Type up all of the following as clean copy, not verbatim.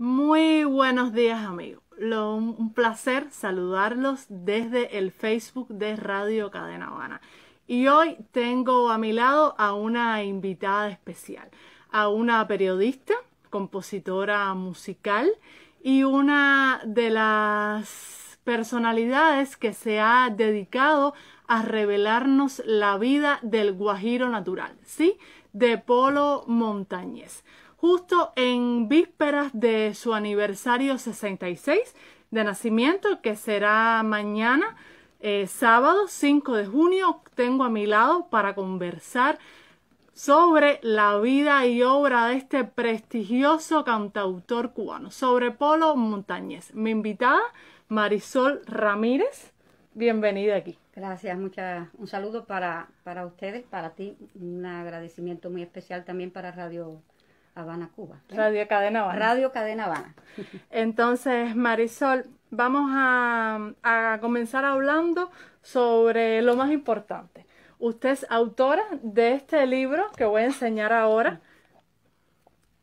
Muy buenos días, amigos. Un placer saludarlos desde el Facebook de Radio Cadena Habana. Y hoy tengo a mi lado a una invitada especial, a una periodista, compositora musical y una de las personalidades que se ha dedicado a revelarnos la vida del guajiro natural, ¿sí? De Polo Montañés. Justo en vísperas de su aniversario 66 de nacimiento, que será mañana, sábado 5 de junio, tengo a mi lado para conversar sobre la vida y obra de este prestigioso cantautor cubano, sobre Polo Montañés. Mi invitada, Marisol Ramírez, bienvenida aquí. Gracias, un saludo para ustedes, para ti, un agradecimiento muy especial también para Radio Habana, Cuba. Radio Cadena Habana. Radio Cadena Habana. Entonces, Marisol, vamos a comenzar hablando sobre lo más importante. Usted es autora de este libro que voy a enseñar ahora,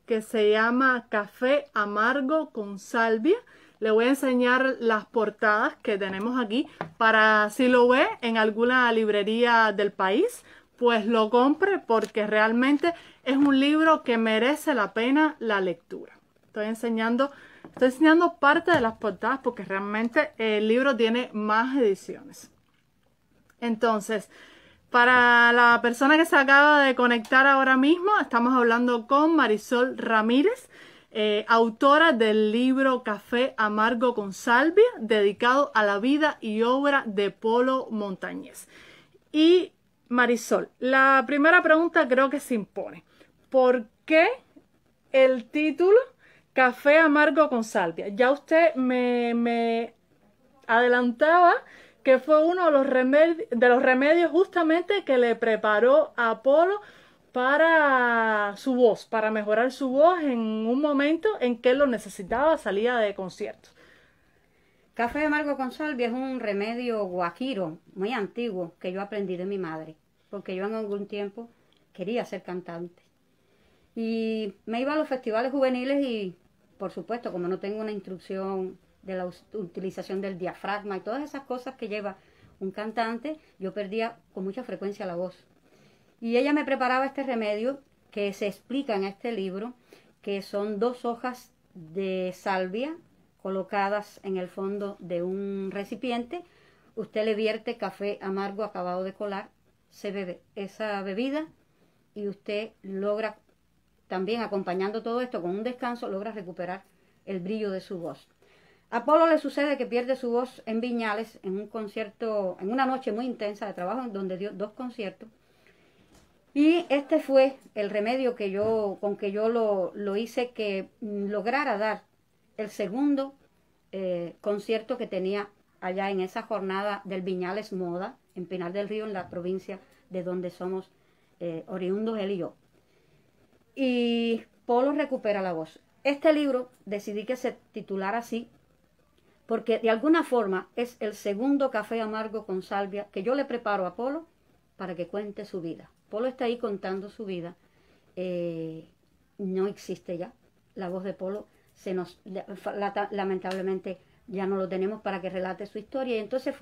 que se llama Café Amargo con Salvia. Le voy a enseñar las portadas que tenemos aquí para, si lo ve en alguna librería del país, pues lo compre, porque realmente es un libro que merece la pena la lectura. Estoy enseñando parte de las portadas porque realmente el libro tiene más ediciones. Entonces, para la persona que se acaba de conectar ahora mismo, estamos hablando con Marisol Ramírez, autora del libro Café Amargo con Salvia, dedicado a la vida y obra de Polo Montañés. Y Marisol, la primera pregunta creo que se impone. ¿Por qué el título Café Amargo con Salvia? Ya usted me adelantaba que fue uno de los remedios justamente que le preparó a Polo para su voz, para mejorar su voz en un momento en que él lo necesitaba, salía de conciertos. Café Amargo con Salvia es un remedio guajiro muy antiguo que yo aprendí de mi madre, porque yo en algún tiempo quería ser cantante. Y me iba a los festivales juveniles y, por supuesto, como no tengo una instrucción de la utilización del diafragma y todas esas cosas que lleva un cantante, yo perdía con mucha frecuencia la voz. Y ella me preparaba este remedio que se explica en este libro, que son 2 hojas de salvia colocadas en el fondo de un recipiente. Usted le vierte café amargo acabado de colar, se bebe esa bebida y usted logra, también acompañando todo esto con un descanso, logra recuperar el brillo de su voz. A Polo le sucede que pierde su voz en Viñales, en un concierto, en una noche muy intensa de trabajo, donde dio 2 conciertos. Y este fue el remedio con que yo lo hice que lograra dar el segundo concierto que tenía allá en esa jornada del Viñales Moda, en Pinar del Río, en la provincia de donde somos oriundos él y yo. Y Polo recupera la voz. Este libro decidí que se titulara así, porque de alguna forma es el segundo café amargo con salvia que yo le preparo a Polo para que cuente su vida. Polo está ahí contando su vida. No existe ya. La voz de Polo lamentablemente ya no lo tenemos para que relate su historia. Y entonces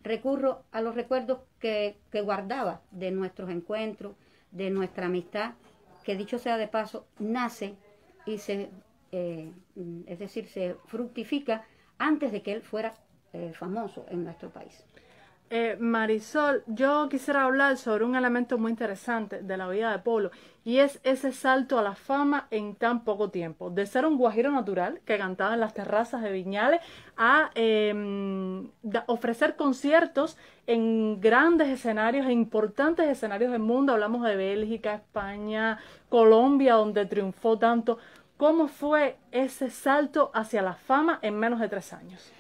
recurro a los recuerdos que guardaba de nuestros encuentros, de nuestra amistad, que dicho sea de paso, nace y se fructifica antes de que él fuera famoso en nuestro país. Marisol, yo quisiera hablar sobre un elemento muy interesante de la vida de Polo, y es ese salto a la fama en tan poco tiempo, de ser un guajiro natural que cantaba en las terrazas de Viñales a ofrecer conciertos en grandes escenarios, en importantes escenarios del mundo. Hablamos de Bélgica, España, Colombia, donde triunfó tanto. ¿Cómo fue ese salto hacia la fama en menos de 3 años?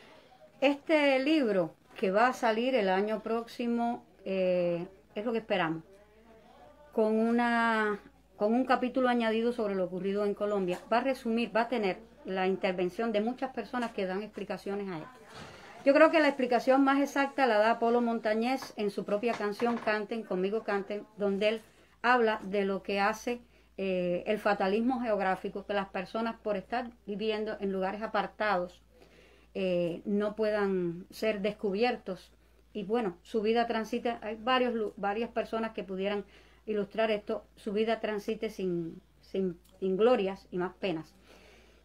Este libro, que va a salir el año próximo, es lo que esperamos, con un capítulo añadido sobre lo ocurrido en Colombia. Va a tener la intervención de muchas personas que dan explicaciones a esto. Yo creo que la explicación más exacta la da Polo Montañés en su propia canción Canten, Conmigo Canten, donde él habla de lo que hace el fatalismo geográfico, que las personas por estar viviendo en lugares apartados no puedan ser descubiertos. Y bueno, su vida transite, hay varias personas que pudieran ilustrar esto, su vida transite sin glorias y más penas.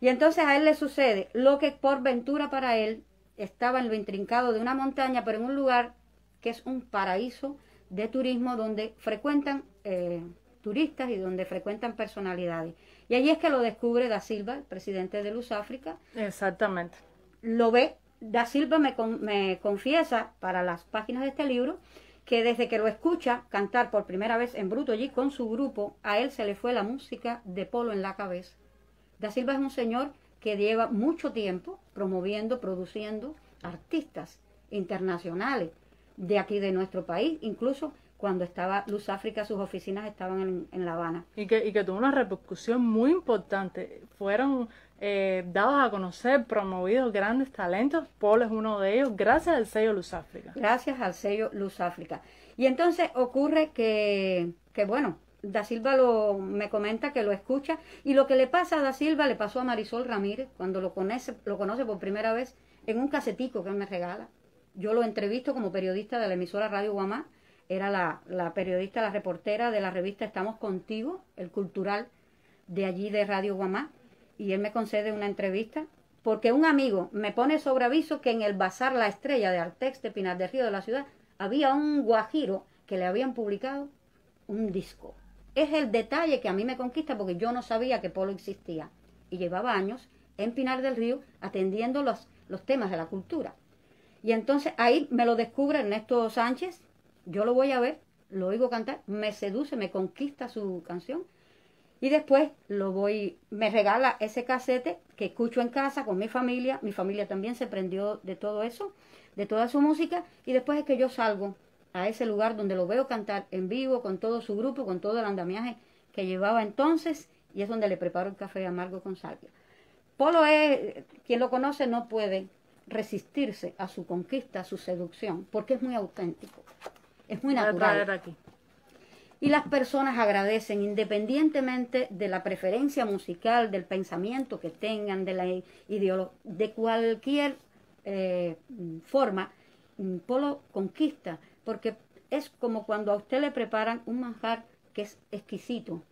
Y entonces a él le sucede lo que por ventura para él estaba en lo intrincado de una montaña, pero en un lugar que es un paraíso de turismo donde frecuentan turistas y donde frecuentan personalidades. Y allí es que lo descubre Da Silva, el presidente de Lusáfrica. Exactamente. Lo ve, Da Silva me confiesa para las páginas de este libro que desde que lo escucha cantar por primera vez en bruto allí con su grupo, a él se le fue la música de Polo en la cabeza. Da Silva es un señor que lleva mucho tiempo promoviendo, produciendo artistas internacionales de aquí de nuestro país, incluso cuando estaba Lusáfrica, sus oficinas estaban en La Habana. Y que tuvo una repercusión muy importante. Fueron dados a conocer, promovidos grandes talentos. Polo es uno de ellos, gracias al sello Lusáfrica. Gracias al sello Lusáfrica. Y entonces ocurre que bueno, Da Silva me comenta que lo escucha, y lo que le pasa a Da Silva le pasó a Marisol Ramírez cuando lo conoce por primera vez en un casetico que él me regala. Yo lo entrevisto como periodista de la emisora Radio Guamá, era la periodista, la reportera de la revista Estamos Contigo, el cultural de allí de Radio Guamá, y él me concede una entrevista porque un amigo me pone sobre aviso que en el Bazar La Estrella de Artex de Pinar del Río de la ciudad había un guajiro que le habían publicado un disco. Es el detalle que a mí me conquista porque yo no sabía que Polo existía y llevaba años en Pinar del Río atendiendo los temas de la cultura. Y entonces ahí me lo descubre Ernesto Sánchez, yo lo voy a ver, lo oigo cantar, me seduce, me conquista su canción, y después me regala ese casete que escucho en casa con mi familia también se prendió de todo eso, de toda su música, y después es que yo salgo a ese lugar donde lo veo cantar en vivo con todo su grupo, con todo el andamiaje que llevaba entonces, y es donde le preparo el café amargo con salvia. Polo es, quien lo conoce no puede resistirse a su conquista, a su seducción, porque es muy auténtico, es muy natural. Y las personas agradecen, independientemente de la preferencia musical, del pensamiento que tengan, de la ideología, de cualquier forma, Polo conquista, porque es como cuando a usted le preparan un manjar que es exquisito,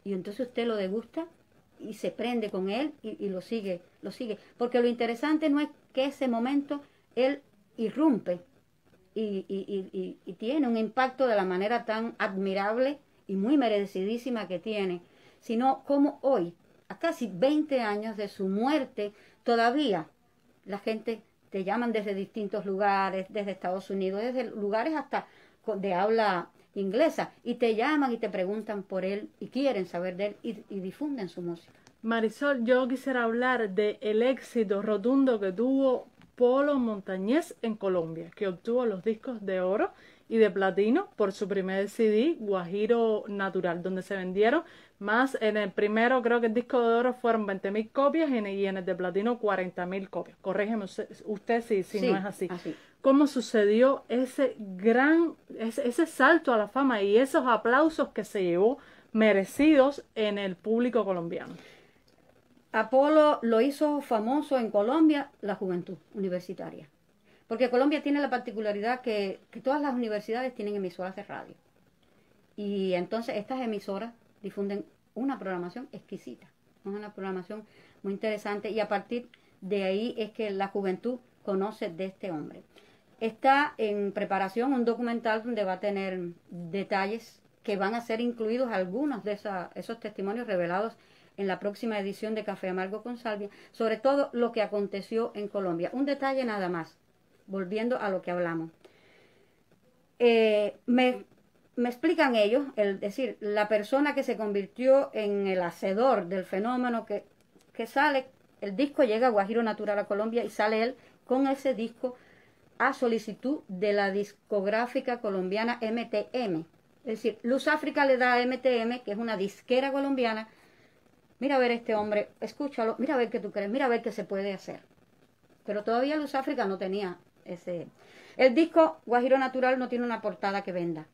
y entonces usted lo degusta y se prende con él y lo sigue, porque lo interesante no es que ese momento él irrumpe y tiene un impacto de la manera tan admirable y muy merecidísima que tiene, sino como hoy, a casi 20 años de su muerte, todavía la gente te llaman desde distintos lugares, desde Estados Unidos, desde lugares hasta de habla inglesa, y te llaman y te preguntan por él y quieren saber de él y difunden su música. Marisol, yo quisiera hablar del éxito rotundo que tuvo Polo Montañés en Colombia, que obtuvo los discos de oro y de platino por su primer CD, Guajiro Natural, donde se vendieron más. En el primero creo que el disco de oro fueron 20.000 copias y en el de platino 40.000 copias. Corrígeme usted si sí, no es así. ¿Cómo sucedió ese salto a la fama y esos aplausos que se llevó merecidos en el público colombiano? Polo lo hizo famoso en Colombia la juventud universitaria, porque Colombia tiene la particularidad que todas las universidades tienen emisoras de radio, y entonces estas emisoras difunden una programación exquisita, una programación muy interesante, y a partir de ahí es que la juventud conoce de este hombre. Está en preparación un documental donde va a tener detalles que van a ser incluidos algunos de esos testimonios revelados en la próxima edición de Café Amargo con Salvia, sobre todo lo que aconteció en Colombia. Un detalle nada más, volviendo a lo que hablamos. Me explican ellos, es decir, la persona que se convirtió en el hacedor del fenómeno que sale, el disco llega a Guajiro Natural a Colombia y sale él con ese disco a solicitud de la discográfica colombiana MTM. Es decir, Lusáfrica le da a MTM, que es una disquera colombiana, mira a ver este hombre, escúchalo, mira a ver qué tú crees, mira a ver qué se puede hacer. Pero todavía Lusáfrica no tenía ese... El disco Guajiro Natural no tiene una portada que venda.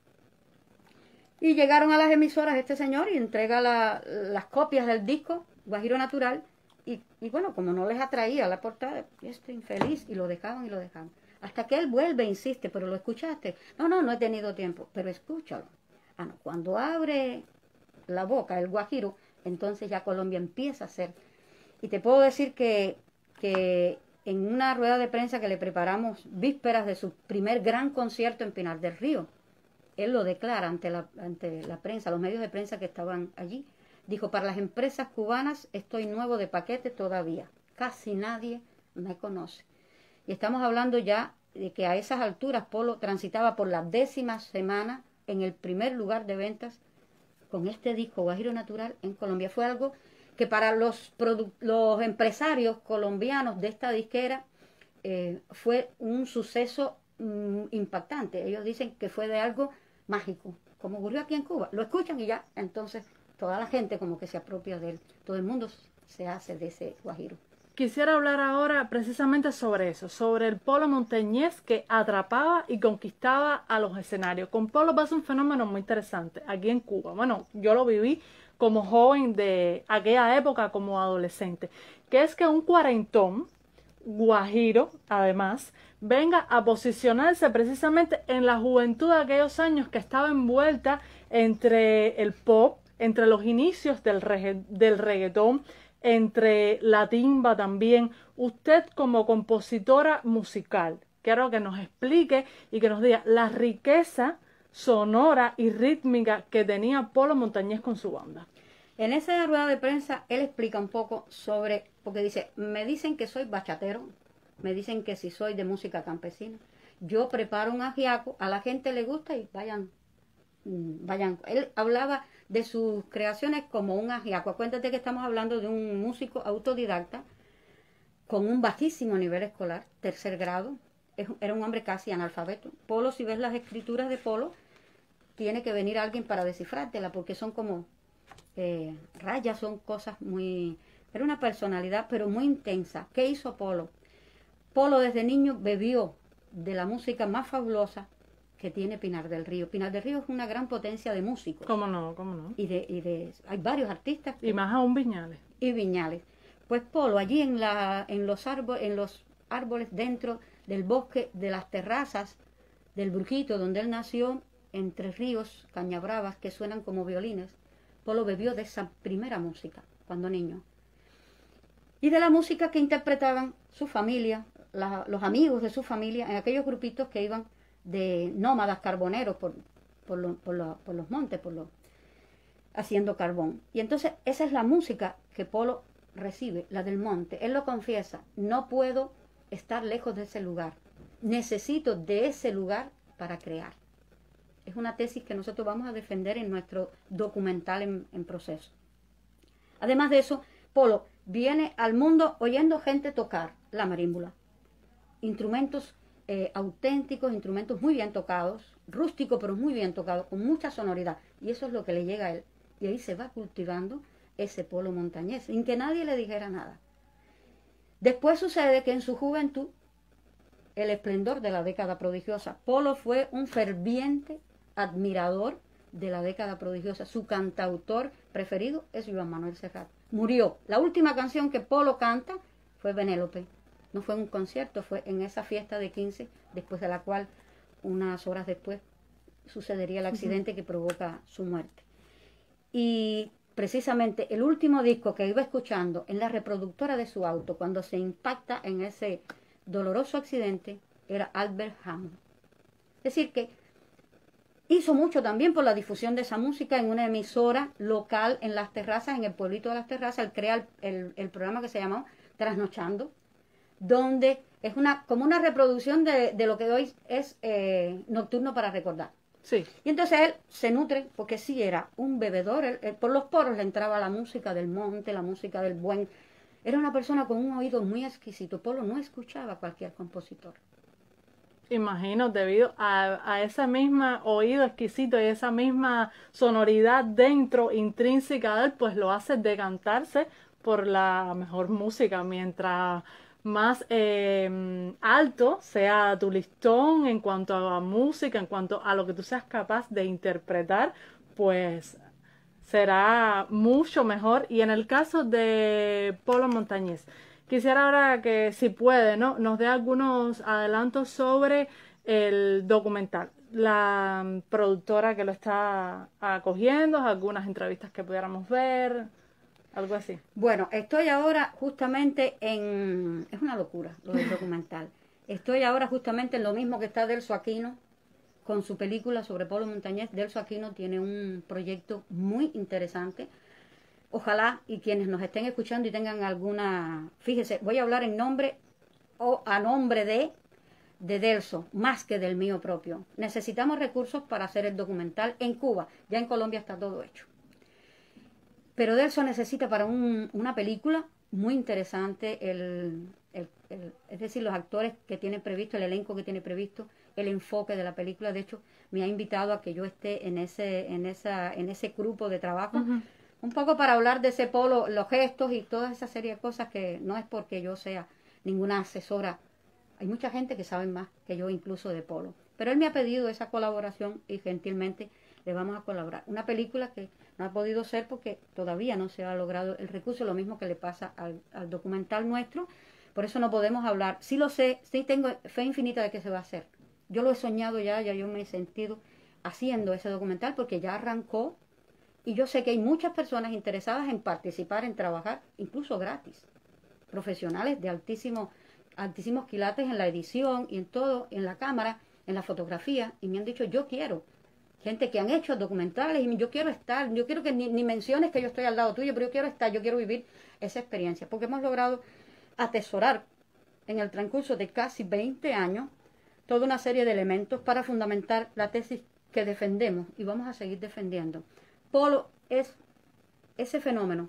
Y llegaron a las emisoras este señor y entrega las copias del disco Guajiro Natural. Y bueno, como no les atraía la portada, este infeliz, y lo dejaban y lo dejaban. Hasta que él vuelve e insiste, pero ¿lo escuchaste? No he tenido tiempo, pero escúchalo. Ah, no, cuando abre la boca el guajiro, entonces ya Colombia empieza a hacer. Y te puedo decir que en una rueda de prensa que le preparamos vísperas de su primer gran concierto en Pinar del Río, él lo declara ante la prensa, los medios de prensa que estaban allí. Dijo, para las empresas cubanas estoy nuevo de paquete todavía. Casi nadie me conoce. Y estamos hablando ya de que a esas alturas Polo transitaba por la 10ª semana en el primer lugar de ventas con este disco Guajiro Natural en Colombia. Fue algo que para los empresarios colombianos de esta disquera fue un suceso impactante. Ellos dicen que fue de algo mágico, como ocurrió aquí en Cuba. Lo escuchan y ya, entonces toda la gente como que se apropia de él. Todo el mundo se hace de ese guajiro. Quisiera hablar ahora precisamente sobre eso, sobre el Polo montañés que atrapaba y conquistaba a los escenarios. Con Polo pasa un fenómeno muy interesante aquí en Cuba. Bueno, yo lo viví como joven de aquella época, como adolescente, que es que un cuarentón guajiro, además, venga a posicionarse precisamente en la juventud de aquellos años que estaba envuelta entre el pop, entre los inicios del reggaetón, entre la timba también. Usted como compositora musical, quiero que nos explique y que nos diga la riqueza sonora y rítmica que tenía Polo Montañés con su banda. En esa rueda de prensa él explica un poco sobre, porque dice, me dicen que soy bachatero, me dicen que si soy de música campesina, yo preparo un ajiaco, a la gente le gusta y vayan. Él hablaba de sus creaciones como un ajiaco. Acuérdate que estamos hablando de un músico autodidacta con un bajísimo nivel escolar, 3er grado. Era un hombre casi analfabeto. Polo, si ves las escrituras de Polo, tiene que venir alguien para descifrártela, porque son como rayas, son cosas muy... Era una personalidad, pero muy intensa. ¿Qué hizo Polo? Polo desde niño bebió de la música más fabulosa que tiene Pinar del Río. Pinar del Río es una gran potencia de músicos. ¿Cómo no? ¿Cómo no? Hay varios artistas. Y más aún Viñales. Y Viñales. Pues Polo, allí en los árboles dentro del bosque de las terrazas del Brujito, donde él nació, entre ríos, cañabravas que suenan como violines, Polo bebió de esa primera música cuando niño. Y de la música que interpretaban su familia, los amigos de su familia, en aquellos grupitos que iban de nómadas carboneros por los montes, haciendo carbón. Y entonces esa es la música que Polo recibe, la del monte. Él lo confiesa, no puedo estar lejos de ese lugar, necesito de ese lugar para crear. Es una tesis que nosotros vamos a defender en nuestro documental en proceso. Además de eso, Polo viene al mundo oyendo gente tocar la marímbula, instrumentos auténticos, instrumentos muy bien tocados, rústicos pero muy bien tocados, con mucha sonoridad, y eso es lo que le llega a él, y ahí se va cultivando ese Polo montañés, sin que nadie le dijera nada. Después sucede que en su juventud, el esplendor de la década prodigiosa, Polo fue un ferviente admirador de la década prodigiosa. Su cantautor preferido es Joan Manuel Serrat. Murió. La última canción que Polo canta fue Benélope. No fue en un concierto, fue en esa fiesta de 15, después de la cual, unas horas después, sucedería el accidente que provoca su muerte. Y precisamente el último disco que iba escuchando en la reproductora de su auto, cuando se impacta en ese doloroso accidente, era Albert Hammond. Es decir, que hizo mucho también por la difusión de esa música en una emisora local en Las Terrazas, en el pueblito de Las Terrazas. Él crea el programa que se llamó Trasnochando, donde es como una reproducción de lo que hoy es Nocturno para Recordar. Sí. Y entonces él se nutre, porque sí era un bebedor, él por los poros le entraba la música del monte, la música del buen. Era una persona con un oído muy exquisito. Polo no escuchaba a cualquier compositor. Imagino, debido a ese mismo oído exquisito y esa misma sonoridad dentro, intrínseca de él, pues lo hace decantarse por la mejor música, mientras más alto sea tu listón en cuanto a música, en cuanto a lo que tú seas capaz de interpretar, pues será mucho mejor. Y en el caso de Polo Montañés, quisiera ahora que, si puede, ¿no?, nos dé algunos adelantos sobre el documental, la productora que lo está acogiendo, algunas entrevistas que pudiéramos ver, algo así. Bueno, estoy ahora justamente en... Es una locura lo del documental. Estoy ahora justamente en lo mismo que está Delso Aquino con su película sobre Polo Montañés. Delso Aquino tiene un proyecto muy interesante. Ojalá, y quienes nos estén escuchando y tengan alguna... Fíjese, voy a hablar en nombre o a nombre de Delso, más que del mío propio. Necesitamos recursos para hacer el documental en Cuba. Ya en Colombia está todo hecho. Pero Delso necesita para una película muy interesante, es decir, los actores que tienen previsto, el elenco que tiene previsto, el enfoque de la película. De hecho, me ha invitado a que yo esté en ese grupo de trabajo, un poco para hablar de ese polo, los gestos y toda esa serie de cosas, que no es porque yo sea ninguna asesora. Hay mucha gente que sabe más que yo incluso de polo. Pero él me ha pedido esa colaboración y gentilmente le vamos a colaborar. Una película que no ha podido ser porque todavía no se ha logrado el recurso, lo mismo que le pasa al documental nuestro. Por eso no podemos hablar. Sí lo sé, sí tengo fe infinita de que se va a hacer. Yo lo he soñado ya yo me he sentido haciendo ese documental porque ya arrancó y yo sé que hay muchas personas interesadas en participar, en trabajar, incluso gratis. Profesionales de altísimos quilates en la edición y en todo, en la cámara, en la fotografía, y me han dicho, yo quiero. Gente que han hecho documentales y yo quiero estar, yo quiero que ni menciones que yo estoy al lado tuyo, pero yo quiero estar, yo quiero vivir esa experiencia, porque hemos logrado atesorar en el transcurso de casi 20 años toda una serie de elementos para fundamentar la tesis que defendemos y vamos a seguir defendiendo. Polo es ese fenómeno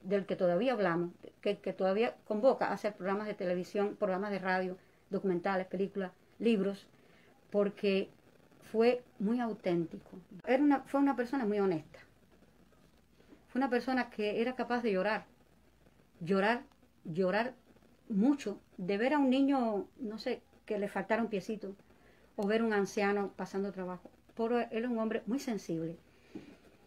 del que todavía hablamos, que todavía convoca a hacer programas de televisión, programas de radio, documentales, películas, libros, porque fue muy auténtico. Fue una persona muy honesta. Fue una persona que era capaz de llorar mucho, de ver a un niño, no sé, que le faltara un piecito, o ver a un anciano pasando trabajo. Pero él es un hombre muy sensible.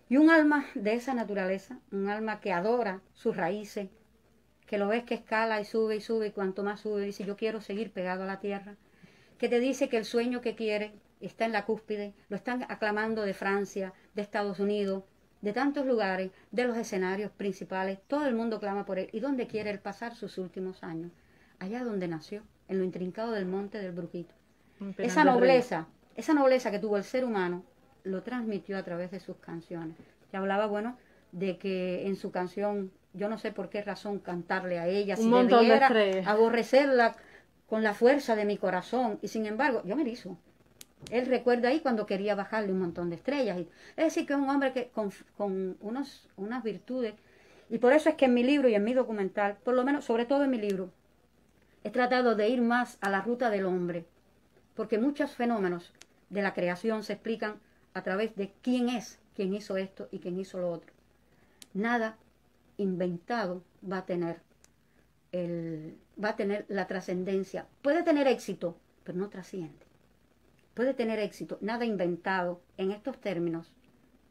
Y un alma de esa naturaleza, un alma que adora sus raíces, que lo ves que escala y sube, y cuanto más sube, dice, yo quiero seguir pegado a la tierra, que te dice que el sueño que quiere está en la cúspide, lo están aclamando de Francia, de Estados Unidos, de tantos lugares, de los escenarios principales, todo el mundo clama por él. ¿Y dónde quiere él pasar sus últimos años? Allá donde nació, en lo intrincado del monte del Bruquito. Esa nobleza que tuvo el ser humano, lo transmitió a través de sus canciones. Se hablaba, bueno, de que en su canción, yo no sé por qué razón cantarle a ella, si debiera aborrecerla con la fuerza de mi corazón, y sin embargo, yo me erizo. Él recuerda ahí cuando quería bajarle un montón de estrellas. Es decir, que es un hombre que con unas virtudes, y por eso es que en mi libro y en mi documental, por lo menos, sobre todo en mi libro, he tratado de ir más a la ruta del hombre, porque muchos fenómenos de la creación se explican a través de quién es, quién hizo esto y quién hizo lo otro. Nada inventado va a tener la trascendencia. Puede tener éxito, pero no trasciende. Puede tener éxito, nada inventado en estos términos.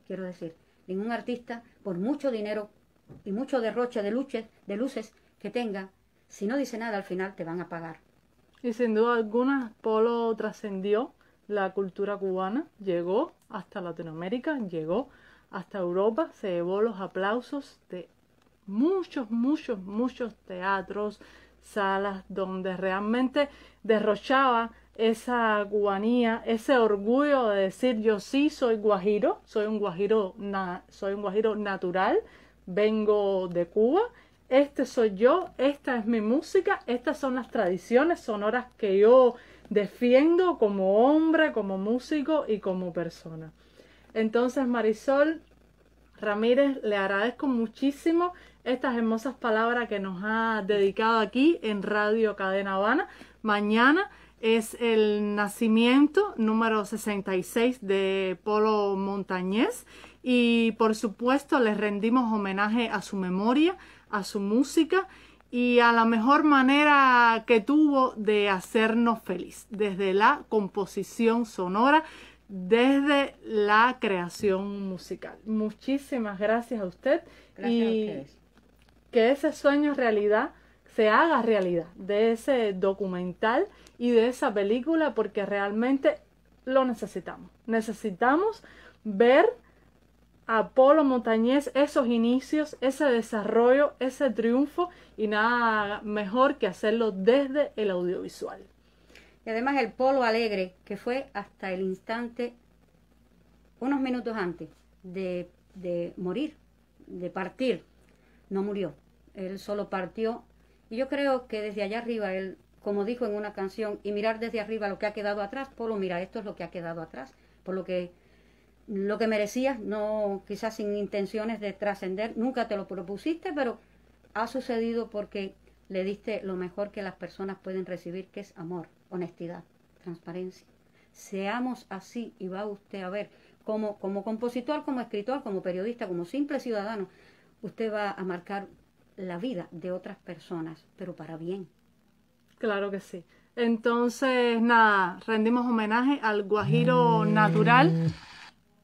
Quiero decir, ningún artista, por mucho dinero y mucho derroche de luces que tenga, si no dice nada al final te van a pagar. Y sin duda alguna, Polo trascendió la cultura cubana, llegó hasta Latinoamérica, llegó hasta Europa, se llevó los aplausos de muchos teatros, salas donde realmente derrochaba esa cubanía, ese orgullo de decir yo sí soy guajiro, soy un guajiro natural, vengo de Cuba, este soy yo, esta es mi música, estas son las tradiciones sonoras que yo defiendo como hombre, como músico y como persona. Entonces, Marisol Ramírez, le agradezco muchísimo estas hermosas palabras que nos ha dedicado aquí en Radio Cadena Habana. Mañana es el nacimiento número 66 de Polo Montañés y por supuesto les rendimos homenaje a su memoria, a su música y a la mejor manera que tuvo de hacernos feliz, desde la composición sonora, desde la creación musical. Muchísimas gracias a usted. Gracias a ustedes. Que ese sueño realidad se haga realidad, de ese documental y de esa película, porque realmente lo necesitamos. Necesitamos ver a Polo Montañés, esos inicios, ese desarrollo, ese triunfo, y nada mejor que hacerlo desde el audiovisual. Y además el Polo alegre, que fue hasta el instante, unos minutos antes de morir, de partir, no murió. Él solo partió. Y yo creo que desde allá arriba, él, como dijo en una canción, y mirar desde arriba lo que ha quedado atrás, Polo, mira, esto es lo que ha quedado atrás, por lo que merecías, no, quizás sin intenciones de trascender, nunca te lo propusiste, pero ha sucedido porque le diste lo mejor que las personas pueden recibir, que es amor, honestidad, transparencia. Seamos así y va usted a ver, como compositor, como escritor, como periodista, como simple ciudadano, usted va a marcar la vida de otras personas, pero para bien. Claro que sí. Entonces, nada, rendimos homenaje al guajiro natural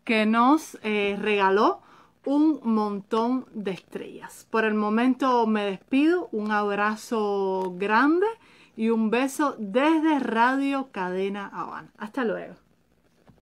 que nos regaló un montón de estrellas. Por el momento me despido, un abrazo grande y un beso desde Radio Cadena Habana. Hasta luego.